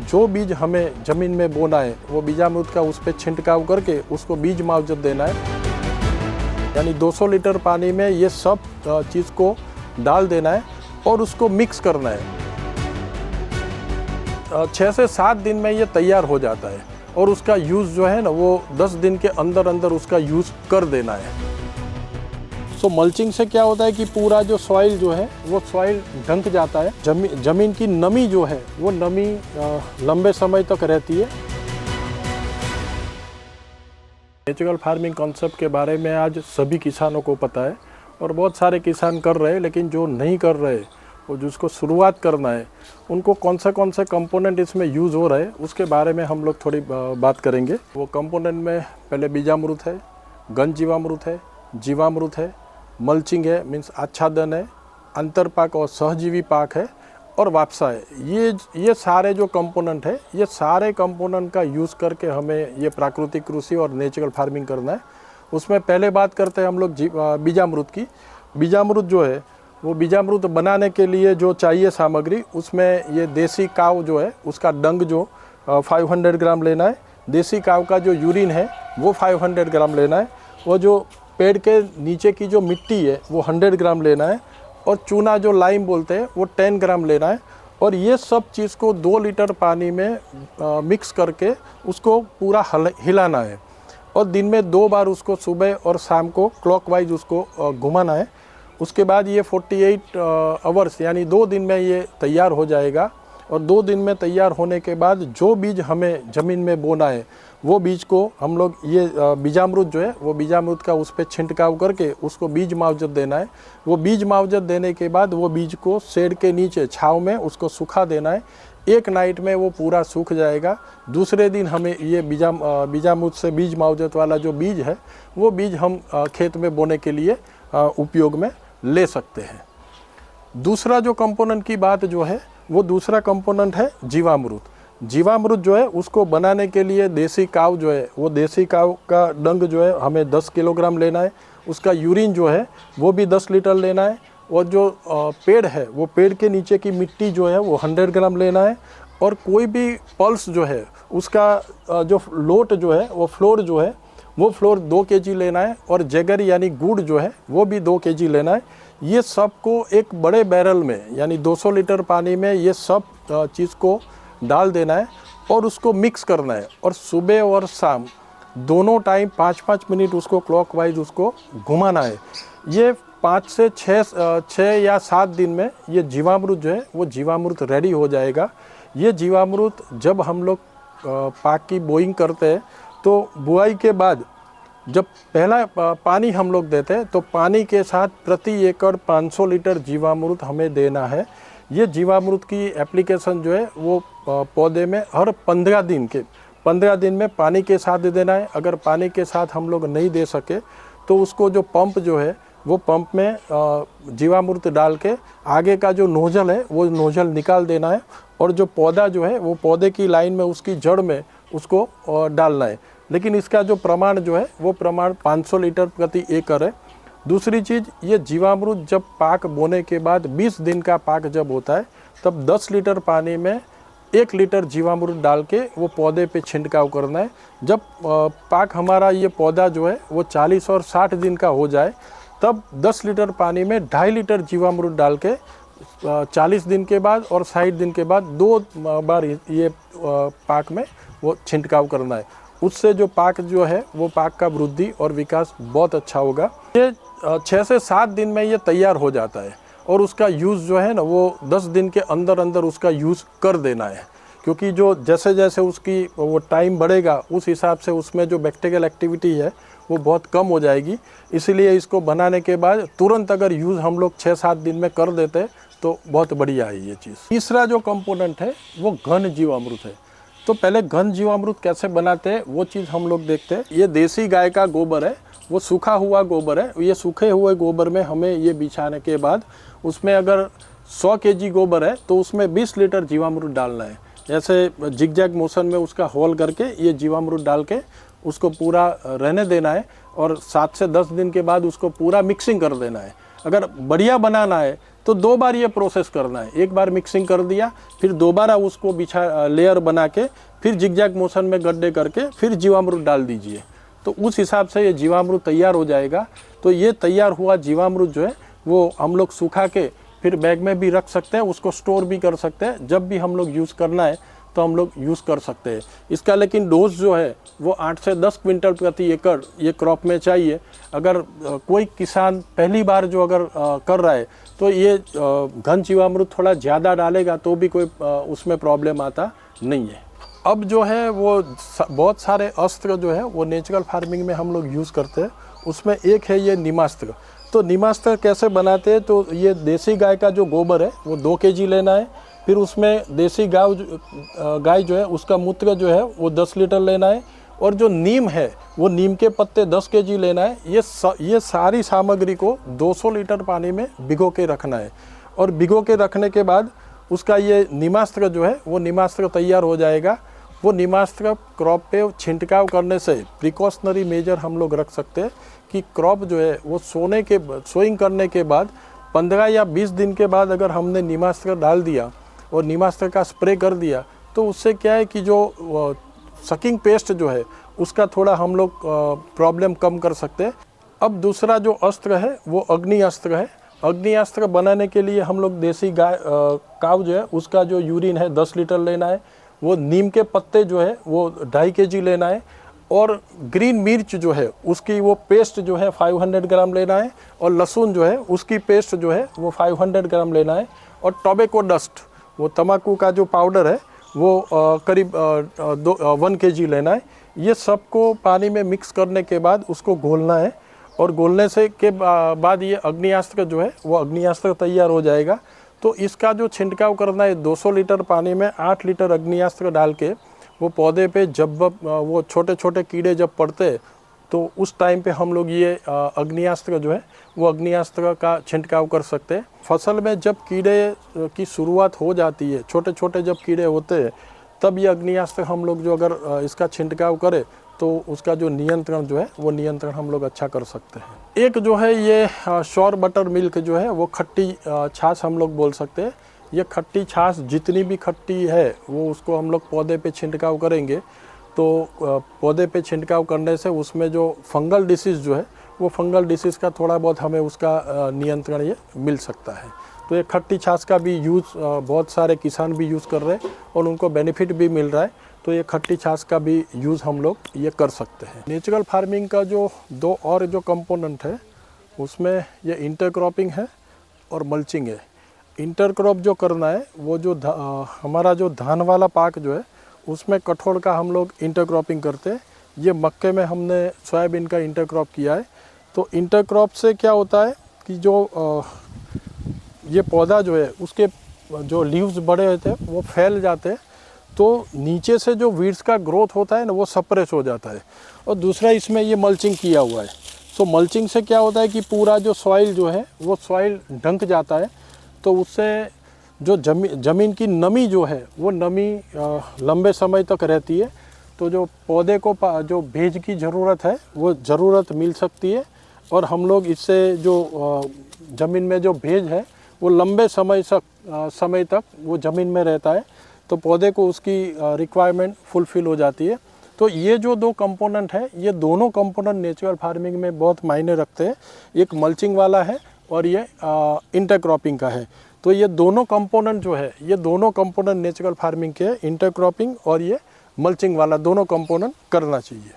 जो बीज हमें ज़मीन में बोना है वो बीजामृत का उस पर छिड़काव करके उसको बीज मुआवजा देना है। यानी 200 लीटर पानी में ये सब चीज़ को डाल देना है और उसको मिक्स करना है। 6 से 7 दिन में ये तैयार हो जाता है और उसका यूज़ जो है ना वो 10 दिन के अंदर अंदर उसका यूज़ कर देना है। सो मल्चिंग से क्या होता है कि पूरा जो सॉइल जो है वो सॉइल ढंक जाता है। ज़मीन की नमी जो है वो नमी लंबे समय तक रहती है। नेचुरल फार्मिंग कॉन्सेप्ट के बारे में आज सभी किसानों को पता है और बहुत सारे किसान कर रहे हैं, लेकिन जो नहीं कर रहे वो जिसको शुरुआत करना है उनको कौन से कंपोनेंट इसमें यूज़ हो रहे हैं उसके बारे में हम लोग थोड़ी बात करेंगे। वो कंपोनेंट में पहले बीजामृत है, घन जीवामृत है, जीवामृत है, मल्चिंग है मीन्स आच्छादन है, अंतरपाक और सहजीवी पाक है और वापसा है। ये सारे जो कंपोनेंट है ये सारे कंपोनेंट का यूज़ करके हमें ये प्राकृतिक कृषि और नेचुरल फार्मिंग करना है। उसमें पहले बात करते हैं हम लोग बीजामृत की। बीजामृत जो है वो बीजामृत बनाने के लिए जो चाहिए सामग्री, उसमें ये देसी काव जो है उसका डंग जो 500 ग्राम लेना है। देसी काव का जो यूरिन है वो 500 ग्राम लेना है। वो जो पेड़ के नीचे की जो मिट्टी है वो 100 ग्राम लेना है और चूना जो लाइम बोलते हैं वो 10 ग्राम लेना है। और ये सब चीज़ को 2 लीटर पानी में मिक्स करके उसको पूरा हिलाना है और दिन में 2 बार उसको सुबह और शाम को क्लॉकवाइज उसको घुमाना है। उसके बाद ये 48 आवर्स यानी 2 दिन में ये तैयार हो जाएगा और 2 दिन में तैयार होने के बाद जो बीज हमें ज़मीन में बोना है वो बीज को हम लोग ये बीजामृत जो है वो बीजामृत का उस पर छिड़काव करके उसको बीज मुआवजा देना है। वो बीज मुआवजा देने के बाद वो बीज को शेड के नीचे छाँव में उसको सुखा देना है। एक नाइट में वो पूरा सूख जाएगा। दूसरे दिन हमें ये बीजामृत से बीज मुआवजा वाला जो बीज है वो बीज हम खेत में बोने के लिए उपयोग में ले सकते हैं। दूसरा जो कंपोनेंट की बात जो है वो दूसरा कंपोनेंट है जीवामृत। जीवामृत जो है उसको बनाने के लिए देसी काव जो है वो देसी काव का डंग जो है हमें 10 किलोग्राम लेना है। उसका यूरिन जो है वो भी 10 लीटर लेना है और जो पेड़ है वो पेड़ के नीचे की मिट्टी जो है वो 100 ग्राम लेना है। और कोई भी पल्स जो है उसका जो लोट जो है वो फ्लोर जो है वो फ्लोर 2 kg लेना है और जगर यानी गुड़ जो है वो भी 2 kg लेना है। ये सब को एक बड़े बैरल में यानी 200 लीटर पानी में ये सब चीज़ को डाल देना है और उसको मिक्स करना है और सुबह और शाम दोनों टाइम 5-5 मिनट उसको क्लॉकवाइज उसको घुमाना है। ये 5 से 6 या 7 दिन में ये जीवामृत जो है वो जीवामृत रेडी हो जाएगा। ये जीवामृत जब हम लोग पाक की बोइंग करते हैं तो बुआई के बाद जब पहला पानी हम लोग देते हैं तो पानी के साथ प्रति एकड़ 500 लीटर जीवामृत हमें देना है। ये जीवामृत की एप्लीकेशन जो है वो पौधे में हर 15 दिन में पानी के साथ दे देना है। अगर पानी के साथ हम लोग नहीं दे सके तो उसको जो पंप जो है वो पंप में जीवामृत डाल के आगे का जो नोजल है वो नोजल निकाल देना है और जो पौधा जो है वो पौधे की लाइन में उसकी जड़ में उसको डालना है। लेकिन इसका जो प्रमाण जो है वो प्रमाण 500 लीटर प्रति एकड़ है। दूसरी चीज़, ये जीवामृत जब पाक बोने के बाद 20 दिन का पाक जब होता है तब 10 लीटर पानी में 1 लीटर जीवामृत डाल के वो पौधे पे छिड़काव करना है। जब पाक हमारा ये पौधा जो है वो 40 और 60 दिन का हो जाए तब 10 लीटर पानी में 2.5 लीटर जीवामृत डाल के 40 दिन के बाद और 60 दिन के बाद 2 बार ये पाक में वो छिड़काव करना है। उससे जो पाक जो है वो पाक का वृद्धि और विकास बहुत अच्छा होगा। ये 6 से 7 दिन में ये तैयार हो जाता है और उसका यूज़ जो है ना वो 10 दिन के अंदर अंदर उसका यूज़ कर देना है, क्योंकि जो जैसे जैसे उसकी वो टाइम बढ़ेगा उस हिसाब से उसमें जो बैक्टीरियल एक्टिविटी है वो बहुत कम हो जाएगी। इसीलिए इसको बनाने के बाद तुरंत अगर यूज़ हम लोग 6-7 दिन में कर देते हैं तो बहुत बढ़िया है ये चीज़। तीसरा जो कंपोनेंट है वो घन जीवामृत है। तो पहले घन जीवामृत कैसे बनाते हैं वो चीज़ हम लोग देखते हैं। ये देसी गाय का गोबर है, वो सूखा हुआ गोबर है। ये सूखे हुए गोबर में हमें ये बिछाने के बाद उसमें अगर 100 kg गोबर है तो उसमें 20 लीटर जीवामृत डालना है। जैसे जिगजैग मोशन में उसका होल करके ये जीवामृत डाल के उसको पूरा रहने देना है और 7 से 10 दिन के बाद उसको पूरा मिक्सिंग कर देना है। अगर बढ़िया बनाना है तो 2 बार ये प्रोसेस करना है। एक बार मिक्सिंग कर दिया, फिर दोबारा उसको बिछा लेयर बना के फिर जिगजैग मोशन में गड्ढे करके फिर जीवामृत डाल दीजिए। तो उस हिसाब से ये जीवामृत तैयार हो जाएगा। तो ये तैयार हुआ जीवामृत जो है वो हम लोग सुखा के फिर बैग में भी रख सकते हैं, उसको स्टोर भी कर सकते हैं। जब भी हम लोग यूज़ करना है तो हम लोग यूज़ कर सकते हैं इसका। लेकिन डोज जो है वो 8 से 10 क्विंटल प्रति एकड़ ये क्रॉप में चाहिए। अगर कोई किसान पहली बार जो अगर कर रहा है तो ये घन जीवामृत थोड़ा ज़्यादा डालेगा तो भी कोई उसमें प्रॉब्लम आता नहीं है। अब जो है वो बहुत सारे अस्त्र जो है वो नेचुरल फार्मिंग में हम लोग यूज़ करते हैं। उसमें एक है ये नीमास्त्र। तो नीमास्त्र कैसे बनाते हैं, तो ये देसी गाय का जो गोबर है वो 2 kg लेना है। फिर उसमें देसी गाय जो है उसका मूत्र जो है वो 10 लीटर लेना है। और जो नीम है वो नीम के पत्ते 10 kg लेना है। ये सारी सामग्री को 200 लीटर पानी में भिगो के रखना है। और भिगो के रखने के बाद उसका ये नीमास्त्र जो है वो नीमास्त्र तैयार हो जाएगा। वो नीमास्त्र क्रॉप पे छिड़काव करने से प्रिकॉशनरी मेजर हम लोग रख सकते हैं कि क्रॉप जो है वो सोइंग करने के बाद 15 या 20 दिन के बाद अगर हमने नीमास्त्र डाल दिया और नीमास्त्र का स्प्रे कर दिया तो उससे क्या है कि जो सकिंग पेस्ट जो है उसका थोड़ा हम लोग प्रॉब्लम कम कर सकते हैं। अब दूसरा जो अस्त्र है वो अग्नि अस्त्र है। अग्नि अस्त्र बनाने के लिए हम लोग देसी गाय काव जो है उसका जो यूरिन है 10 लीटर लेना है। वो नीम के पत्ते जो है वो 2.5 kg लेना है। और ग्रीन मिर्च जो है उसकी वो पेस्ट जो है 500 ग्राम लेना है। और लहसुन जो है उसकी पेस्ट जो है वो 500 ग्राम लेना है। और टोबैको डस्ट वो तम्बाकू का जो पाउडर है वो करीब 1 kg लेना है। ये सबको पानी में मिक्स करने के बाद उसको घोलना है। और घोलने से के बाद ये अग्नियास्त्र जो है वो अग्नियास्त्र तैयार हो जाएगा। तो इसका जो छिड़काव करना है 200 लीटर पानी में 8 लीटर अग्नियास्त्र डाल के वो पौधे पे जब वो छोटे छोटे कीड़े जब पड़ते तो उस टाइम पे हम लोग ये अग्नियास्त्र जो है वो अग्नियास्त्र का छिड़काव कर सकते हैं। फसल में जब कीड़े की शुरुआत हो जाती है, छोटे छोटे जब कीड़े होते हैं, तब ये अग्नियास्त्र हम लोग जो अगर इसका छिड़काव करें तो उसका जो नियंत्रण जो है वो नियंत्रण हम लोग अच्छा कर सकते हैं। एक जो है ये श्योर बटर मिल्क जो है वो खट्टी छाछ हम लोग बोल सकते हैं। ये खट्टी छाछ जितनी भी खट्टी है वो उसको हम लोग पौधे पे छिड़काव करेंगे तो पौधे पे छिड़काव करने से उसमें जो फंगल डिसीज़ जो है वो फंगल डिसीज़ का थोड़ा बहुत हमें उसका नियंत्रण ये मिल सकता है। तो ये खट्टी छाछ का भी यूज़ बहुत सारे किसान भी यूज़ कर रहे हैं और उनको बेनिफिट भी मिल रहा है। तो ये खट्टी छाछ का भी यूज़ हम लोग ये कर सकते हैं। नेचुरल फार्मिंग का जो 2 और जो कंपोनेंट है उसमें ये इंटरक्रॉपिंग है और मल्चिंग है। इंटरक्रॉप जो करना है वो जो हमारा जो धान वाला पाक जो है उसमें कठोर का हम लोग इंटरक्रॉपिंग करते हैं। ये मक्के में हमने सोयाबीन का इंटरक्रॉप किया है। तो इंटरक्रॉप से क्या होता है कि जो ये पौधा जो है उसके जो लीव्स बड़े होते हैं वो फैल जाते हैं। तो नीचे से जो वीड्स का ग्रोथ होता है ना वो सप्रेस हो जाता है। और दूसरा इसमें ये मल्चिंग किया हुआ है। तो मल्चिंग से क्या होता है कि पूरा जो सॉइल जो है वो सॉइल ढंक जाता है। तो उससे जो ज़मीन की नमी जो है वो नमी लंबे समय तक रहती है। तो जो पौधे को जो भेज की ज़रूरत है वो ज़रूरत मिल सकती है। और हम लोग इससे जो ज़मीन में जो भेज है वो लंबे समय तक वो ज़मीन में रहता है। तो पौधे को उसकी रिक्वायरमेंट फुलफ़िल हो जाती है। तो ये जो 2 कंपोनेंट है ये दोनों कंपोनेंट नेचुरल फार्मिंग में बहुत मायने रखते हैं। एक मल्चिंग वाला है और ये इंटरक्रॉपिंग का है। तो ये दोनों कंपोनेंट जो है ये दोनों कंपोनेंट नेचुरल फार्मिंग के इंटरक्रॉपिंग और ये मल्चिंग वाला दोनों कंपोनेंट करना चाहिए।